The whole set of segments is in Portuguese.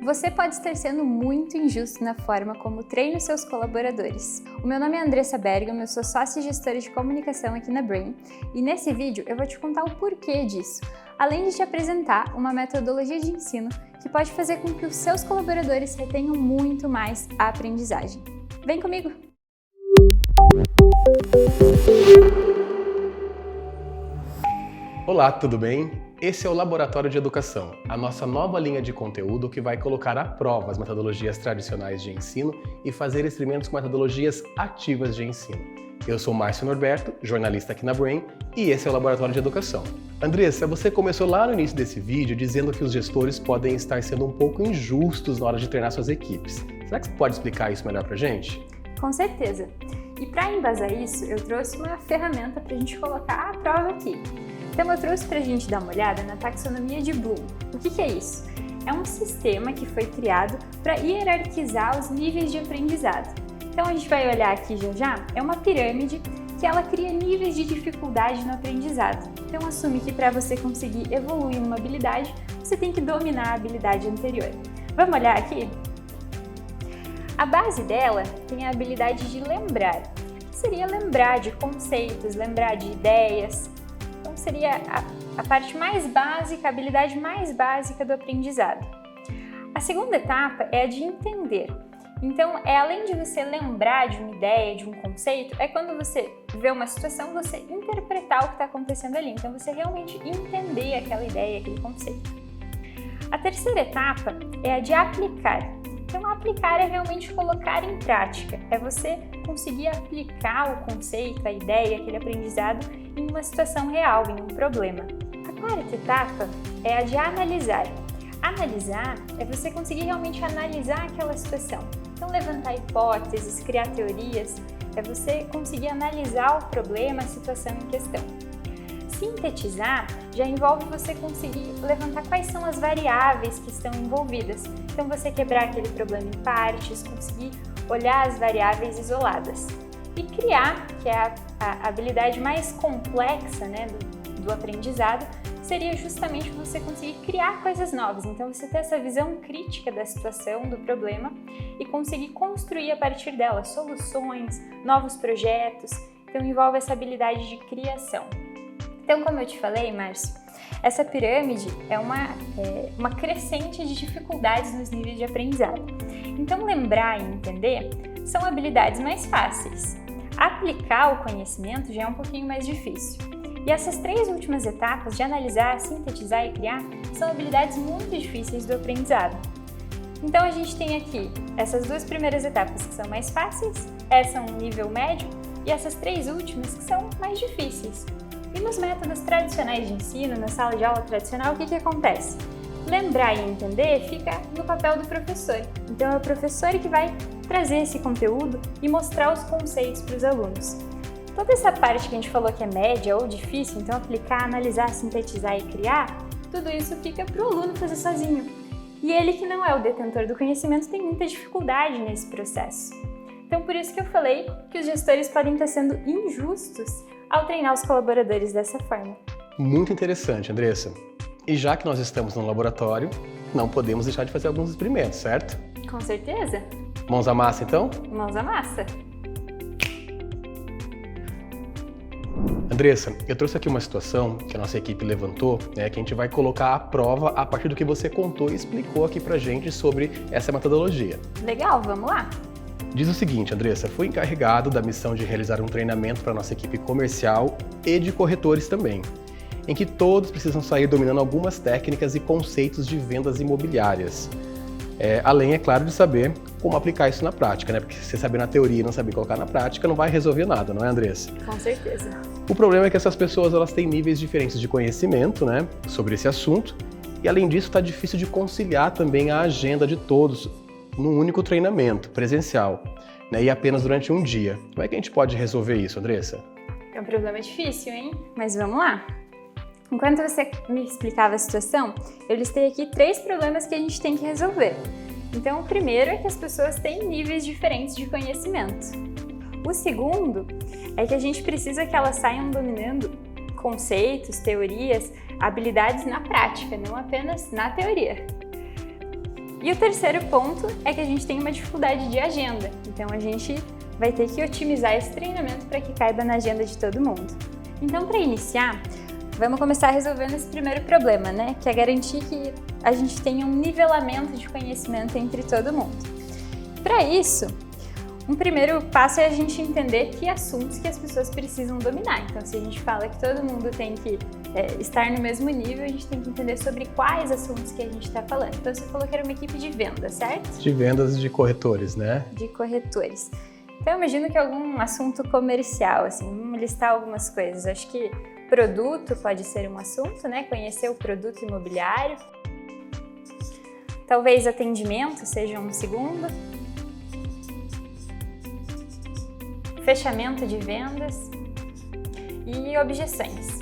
Você pode estar sendo muito injusto na forma como treina os seus colaboradores. O meu nome é Andressa Bergamo, eu sou sócia e gestora de comunicação aqui na Brain, e nesse vídeo eu vou te contar o porquê disso, além de te apresentar uma metodologia de ensino que pode fazer com que os seus colaboradores retenham muito mais a aprendizagem. Vem comigo! Olá, tudo bem? Esse é o Laboratório de Educação, a nossa nova linha de conteúdo que vai colocar à prova as metodologias tradicionais de ensino e fazer experimentos com metodologias ativas de ensino. Eu sou Márcio Norberto, jornalista aqui na Brain, e esse é o Laboratório de Educação. Andressa, você começou lá no início desse vídeo dizendo que os gestores podem estar sendo um pouco injustos na hora de treinar suas equipes. Será que você pode explicar isso melhor pra gente? Com certeza! E para embasar isso, eu trouxe uma ferramenta para a gente colocar à prova aqui. Então eu trouxe para a gente dar uma olhada na taxonomia de Bloom. O que é isso? É um sistema que foi criado para hierarquizar os níveis de aprendizado. Então a gente vai olhar aqui já, é uma pirâmide que ela cria níveis de dificuldade no aprendizado. Então assume que para você conseguir evoluir numa habilidade, você tem que dominar a habilidade anterior. Vamos olhar aqui? A base dela tem a habilidade de lembrar. Seria lembrar de conceitos, lembrar de ideias. Então seria a parte mais básica, a habilidade mais básica do aprendizado. A segunda etapa é a de entender. Então, além de você lembrar de uma ideia, de um conceito, é quando você vê uma situação, você interpretar o que está acontecendo ali. Então, você realmente entender aquela ideia, aquele conceito. A terceira etapa é a de aplicar. Então, aplicar é realmente colocar em prática, é você conseguir aplicar o conceito, a ideia, aquele aprendizado em uma situação real, em um problema. A quarta etapa é a de analisar. Analisar é você conseguir realmente analisar aquela situação. Então, levantar hipóteses, criar teorias, é você conseguir analisar o problema, a situação em questão. Sintetizar já envolve você conseguir levantar quais são as variáveis que estão envolvidas. Então, você quebrar aquele problema em partes, conseguir olhar as variáveis isoladas. E criar, que é a habilidade mais complexa, né, do aprendizado, seria justamente você conseguir criar coisas novas. Então, você ter essa visão crítica da situação, do problema, e conseguir construir a partir dela soluções, novos projetos. Então, envolve essa habilidade de criação. Então, como eu te falei, Márcio, essa pirâmide é uma crescente de dificuldades nos níveis de aprendizado. Então, lembrar e entender são habilidades mais fáceis. Aplicar o conhecimento já é um pouquinho mais difícil. E essas três últimas etapas de analisar, sintetizar e criar são habilidades muito difíceis do aprendizado. Então, a gente tem aqui essas duas primeiras etapas que são mais fáceis, essa é um nível médio, e essas três últimas que são mais difíceis. E nos métodos tradicionais de ensino, na sala de aula tradicional, o que acontece? Lembrar e entender fica no papel do professor. Então, é o professor que vai trazer esse conteúdo e mostrar os conceitos para os alunos. Toda essa parte que a gente falou que é média ou difícil, então aplicar, analisar, sintetizar e criar, tudo isso fica para o aluno fazer sozinho. E ele, que não é o detentor do conhecimento, tem muita dificuldade nesse processo. Então, por isso que eu falei que os gestores podem estar sendo injustos ao treinar os colaboradores dessa forma. Muito interessante, Andressa. E já que nós estamos no laboratório, não podemos deixar de fazer alguns experimentos, certo? Com certeza. Mãos à massa, então? Mãos à massa. Andressa, eu trouxe aqui uma situação que a nossa equipe levantou, que a gente vai colocar à prova a partir do que você contou e explicou aqui pra gente sobre essa metodologia. Legal, vamos lá. Diz o seguinte, Andressa, fui encarregado da missão de realizar um treinamento para a nossa equipe comercial e de corretores também, em que todos precisam sair dominando algumas técnicas e conceitos de vendas imobiliárias. Além, é claro, de saber como aplicar isso na prática, né? Porque se você saber na teoria e não saber colocar na prática, não vai resolver nada, não é, Andressa? Com certeza. O problema é que essas pessoas elas têm níveis diferentes de conhecimento, né, sobre esse assunto, e além disso está difícil de conciliar também a agenda de todos num único treinamento presencial, né, e apenas durante um dia. Como é que a gente pode resolver isso, Andressa? É um problema difícil, hein? Mas vamos lá. Enquanto você me explicava a situação, eu listei aqui 3 problemas que a gente tem que resolver. Então, o primeiro é que as pessoas têm níveis diferentes de conhecimento. O segundo é que a gente precisa que elas saiam dominando conceitos, teorias, habilidades na prática, não apenas na teoria. E o terceiro ponto é que a gente tem uma dificuldade de agenda, então a gente vai ter que otimizar esse treinamento para que caiba na agenda de todo mundo. Então, para iniciar, vamos começar resolvendo esse primeiro problema, né? Que é garantir que a gente tenha um nivelamento de conhecimento entre todo mundo. Para isso, um primeiro passo é a gente entender que assuntos que as pessoas precisam dominar. Então, se a gente fala que todo mundo tem que estar no mesmo nível, a gente tem que entender sobre quais assuntos que a gente está falando. Então, você falou que era uma equipe de vendas, certo? De vendas de corretores, né? De corretores. Então, eu imagino que algum assunto comercial, assim, vamos listar algumas coisas. Acho que produto pode ser um assunto, né? Conhecer o produto imobiliário. Talvez atendimento seja um segundo. Fechamento de vendas e objeções.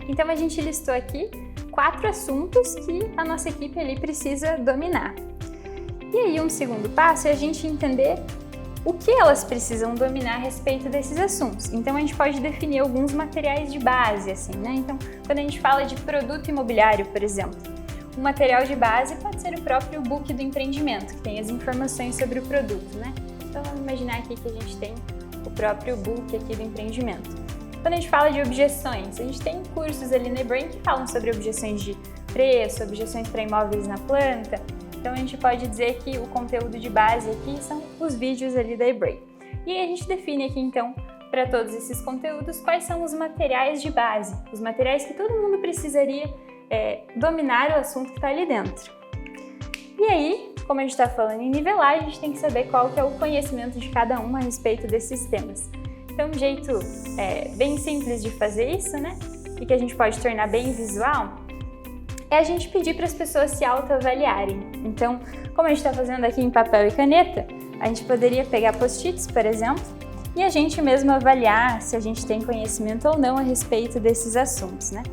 Então, a gente listou aqui 4 assuntos que a nossa equipe ali precisa dominar. E aí, um segundo passo é a gente entender o que elas precisam dominar a respeito desses assuntos. Então, a gente pode definir alguns materiais de base, assim, né? Então, quando a gente fala de produto imobiliário, por exemplo, um material de base pode ser o próprio book do empreendimento, que tem as informações sobre o produto, né? Então, vamos imaginar aqui que a gente tem o próprio book aqui do empreendimento. Quando a gente fala de objeções, a gente tem cursos ali na eBrain que falam sobre objeções de preço, objeções para imóveis na planta. Então, a gente pode dizer que o conteúdo de base aqui são os vídeos ali da eBrain. E aí a gente define aqui, então, para todos esses conteúdos, quais são os materiais de base, os materiais que todo mundo precisaria dominar o assunto que está ali dentro. E aí, como a gente está falando em nivelar, a gente tem que saber qual que é o conhecimento de cada um a respeito desses temas. Então, um jeito bem simples de fazer isso, né, e que a gente pode tornar bem visual, é a gente pedir para as pessoas se autoavaliarem. Então, como a gente está fazendo aqui em papel e caneta, a gente poderia pegar post-its, por exemplo, e a gente mesmo avaliar se a gente tem conhecimento ou não a respeito desses assuntos, né?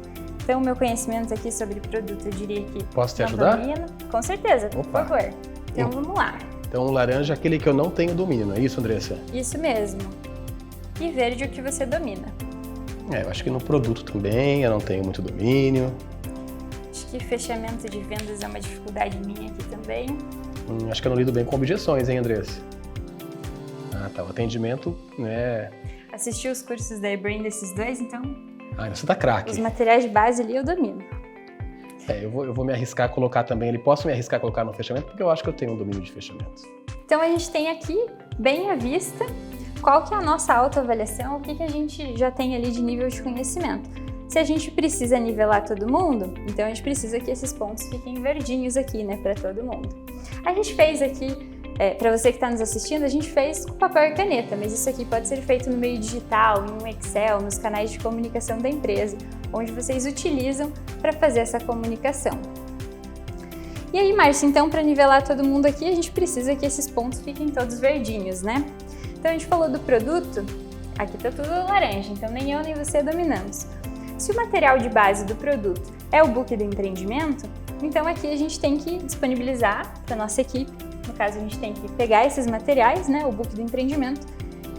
Então, o meu conhecimento aqui sobre produto, eu diria que... Posso te ajudar? Domino. Com certeza, por favor. Então, vamos lá. Então, o laranja é aquele que eu não tenho domínio, não é isso, Andressa? Isso mesmo. E verde, o que você domina. Eu acho que no produto também eu não tenho muito domínio. Acho que fechamento de vendas é uma dificuldade minha aqui também. Acho que eu não lido bem com objeções, hein, Andressa? Ah, tá. O atendimento, né? Assisti os cursos da eBrain desses dois, então... Ah, você tá craque. Os materiais de base ali eu domino. Eu vou me arriscar a colocar também ali. Posso me arriscar a colocar no fechamento? Porque eu acho que eu tenho um domínio de fechamentos. Então, a gente tem aqui, bem à vista, qual que é a nossa autoavaliação, o que a gente já tem ali de nível de conhecimento. Se a gente precisa nivelar todo mundo, então a gente precisa que esses pontos fiquem verdinhos aqui, né, para todo mundo. A gente fez aqui, para você que está nos assistindo, a gente fez com papel e caneta, mas isso aqui pode ser feito no meio digital, em um Excel, nos canais de comunicação da empresa, onde vocês utilizam para fazer essa comunicação. E aí, Márcia, então, para nivelar todo mundo aqui, a gente precisa que esses pontos fiquem todos verdinhos, né? Então, a gente falou do produto, aqui está tudo laranja, então nem eu nem você dominamos. Se o material de base do produto é o book do empreendimento, então aqui a gente tem que disponibilizar para a nossa equipe. No caso, a gente tem que pegar esses materiais, né, o book do empreendimento,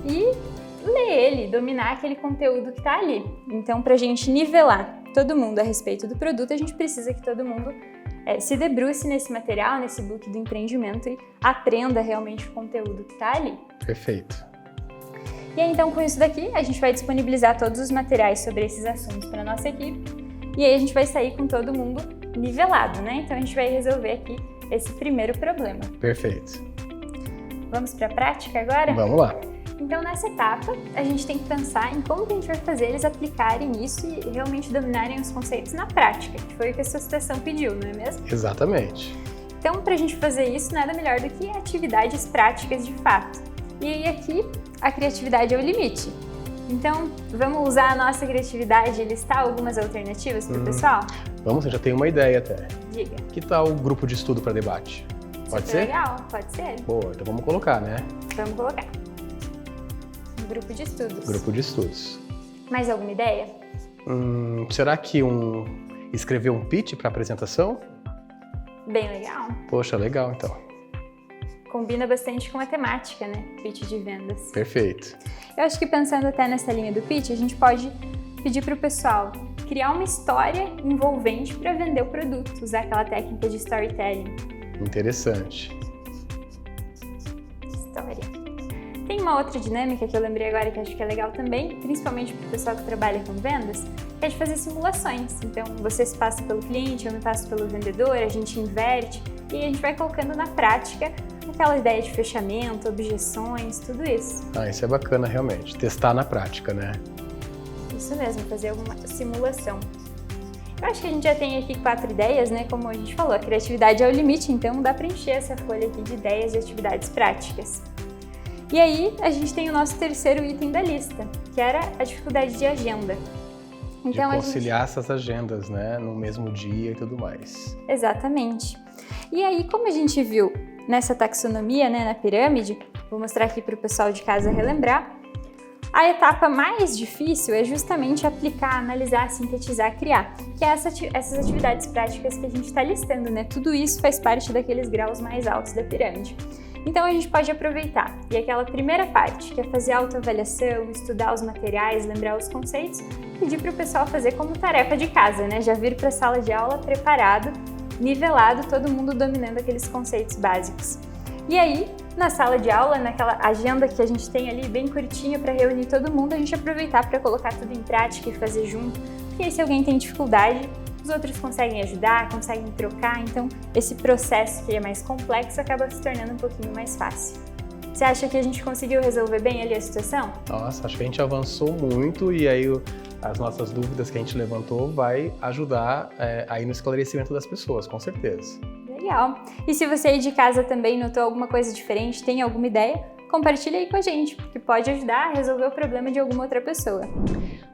e ler ele, dominar aquele conteúdo que está ali. Então, para a gente nivelar todo mundo a respeito do produto, a gente precisa que todo mundo se debruce nesse material, nesse book do empreendimento e aprenda realmente o conteúdo que está ali. Perfeito. E aí, então, com isso daqui, a gente vai disponibilizar todos os materiais sobre esses assuntos para a nossa equipe e aí a gente vai sair com todo mundo nivelado, né? Então, a gente vai resolver aqui esse primeiro problema. Perfeito. Vamos para a prática agora? Vamos lá. Então, nessa etapa, a gente tem que pensar em como que a gente vai fazer eles aplicarem isso e realmente dominarem os conceitos na prática, que foi o que a sua citação pediu, não é mesmo? Exatamente. Então, para a gente fazer isso, nada melhor do que atividades práticas de fato. E aí, aqui, a criatividade é o limite. Então, vamos usar a nossa criatividade e listar algumas alternativas para o pessoal? Vamos, eu já tenho uma ideia até. Diga. Que tal o grupo de estudo para debate? Pode ser? Legal, pode ser. Boa, então vamos colocar, né? Vamos colocar. Grupo de estudos. Grupo de estudos. Mais alguma ideia? Será que escrever um pitch para apresentação? Bem legal. Poxa, legal então. Combina bastante com a temática, né? Pitch de vendas. Perfeito. Eu acho que pensando até nessa linha do pitch, a gente pode pedir para o pessoal criar uma história envolvente para vender o produto, usar aquela técnica de storytelling. Interessante. História. Tem uma outra dinâmica que eu lembrei agora que acho que é legal também, principalmente para o pessoal que trabalha com vendas, que é de fazer simulações. Então, você se passa pelo cliente, eu me passo pelo vendedor, a gente inverte e a gente vai colocando na prática aquela ideia de fechamento, objeções, tudo isso. Isso é bacana realmente, testar na prática, né? Isso mesmo, fazer alguma simulação. Eu acho que a gente já tem aqui 4 ideias, né? Como a gente falou, a criatividade é o limite, então dá para encher essa folha aqui de ideias e atividades práticas. E aí, a gente tem o nosso terceiro item da lista, que era a dificuldade de agenda. Então, de conciliar essas agendas, né? No mesmo dia e tudo mais. Exatamente. E aí, como a gente viu nessa taxonomia, né, na pirâmide, vou mostrar aqui para o pessoal de casa relembrar, a etapa mais difícil é justamente aplicar, analisar, sintetizar, criar, que é essas atividades práticas que a gente está listando, né? Tudo isso faz parte daqueles graus mais altos da pirâmide. Então a gente pode aproveitar e aquela primeira parte, que é fazer autoavaliação, estudar os materiais, lembrar os conceitos, pedir para o pessoal fazer como tarefa de casa, né? Já vir para a sala de aula preparado, nivelado, todo mundo dominando aqueles conceitos básicos. E aí, na sala de aula, naquela agenda que a gente tem ali bem curtinha para reunir todo mundo, a gente aproveitar para colocar tudo em prática e fazer junto, porque aí se alguém tem dificuldade, os outros conseguem ajudar, conseguem trocar, então esse processo que é mais complexo acaba se tornando um pouquinho mais fácil. Você acha que a gente conseguiu resolver bem ali a situação? Nossa, acho que a gente avançou muito e aí as nossas dúvidas que a gente levantou vai ajudar aí no esclarecimento das pessoas, com certeza. Legal! E se você aí de casa também notou alguma coisa diferente, tem alguma ideia, compartilha aí com a gente, porque pode ajudar a resolver o problema de alguma outra pessoa.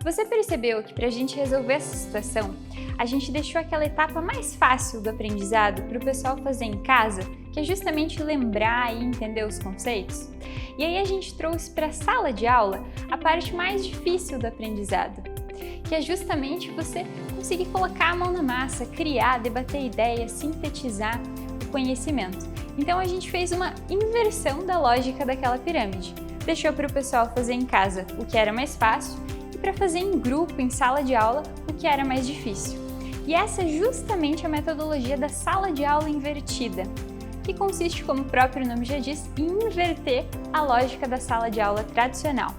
Você percebeu que para a gente resolver essa situação, a gente deixou aquela etapa mais fácil do aprendizado para o pessoal fazer em casa, que é justamente lembrar e entender os conceitos? E aí a gente trouxe para a sala de aula a parte mais difícil do aprendizado, que é justamente você conseguir colocar a mão na massa, criar, debater ideias, sintetizar o conhecimento. Então a gente fez uma inversão da lógica daquela pirâmide. Deixou para o pessoal fazer em casa o que era mais fácil e para fazer em grupo, em sala de aula, o que era mais difícil. E essa é justamente a metodologia da sala de aula invertida, que consiste, como o próprio nome já diz, em inverter a lógica da sala de aula tradicional.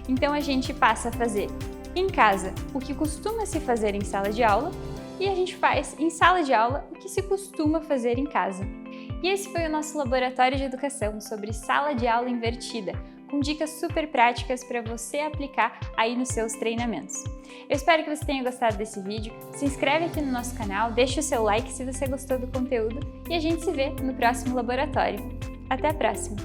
Então a gente passa a fazer em casa o que costuma se fazer em sala de aula e a gente faz em sala de aula o que se costuma fazer em casa. E esse foi o nosso laboratório de educação sobre sala de aula invertida, com dicas super práticas para você aplicar aí nos seus treinamentos. Eu espero que você tenha gostado desse vídeo, se inscreve aqui no nosso canal, deixa o seu like se você gostou do conteúdo e a gente se vê no próximo laboratório. Até a próxima!